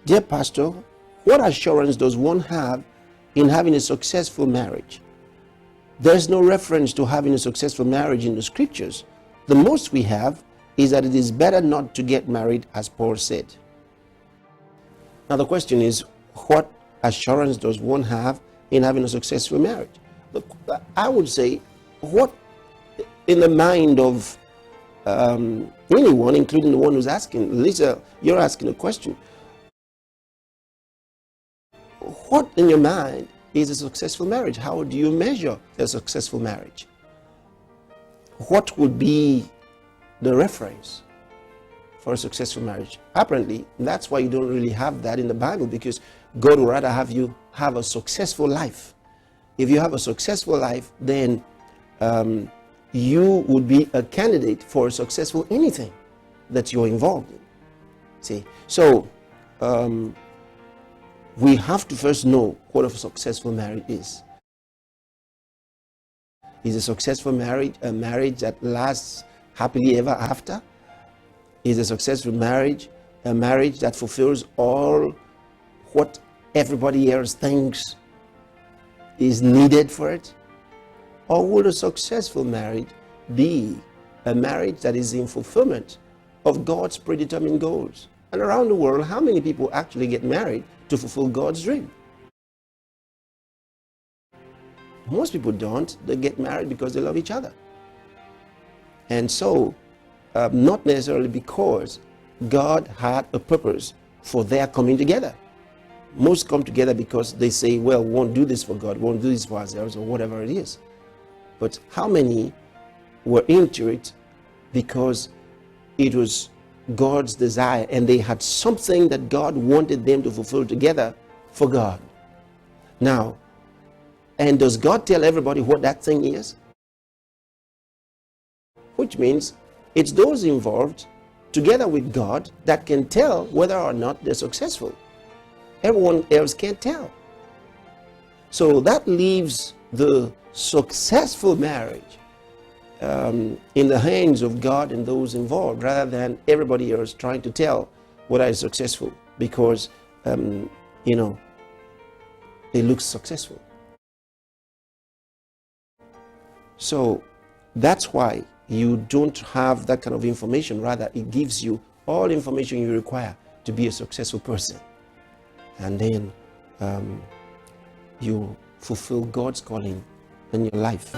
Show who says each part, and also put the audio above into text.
Speaker 1: Dear pastor, what assurance does one have in having a successful marriage? There's no reference to having a successful marriage in the scriptures. The most we have is that it is better not to get married, as Paul said. Now the question is, what assurance does one have in having a successful marriage? Look, I would say, what in the mind of anyone, including the one who's asking, Lisa, you're asking a question. What in your mind is a successful marriage? How do you measure a successful marriage? What would be the reference for a successful marriage? Apparently, that's why you don't really have that in the Bible, because God would rather have you have a successful life. If you have a successful life, then you would be a candidate for a successful anything that you're involved in. See, so we have to first know what a successful marriage is. Is a successful marriage a marriage that lasts happily ever after? Is a successful marriage a marriage that fulfills all what everybody else thinks is needed for it? Or would a successful marriage be a marriage that is in fulfillment of God's predetermined goals? And around the world, how many people actually get married to fulfill God's dream? Most people don't. They get married because they love each other. And so, not necessarily because God had a purpose for their coming together. Most come together because they say, well, we won't do this for God, we won't do this for ourselves, or whatever it is. But how many were into it because it was God's desire and they had something that God wanted them to fulfill together for God? Now, and does God tell everybody what that thing is? Which means it's those involved together with God that can tell whether or not they're successful. Everyone else can't tell. So that leaves the successful marriage in the hands of God and those involved, rather than everybody else trying to tell whether it's successful because, it looks successful. So that's why you don't have that kind of information. Rather, it gives you all information you require to be a successful person. And then you fulfill God's calling in your life.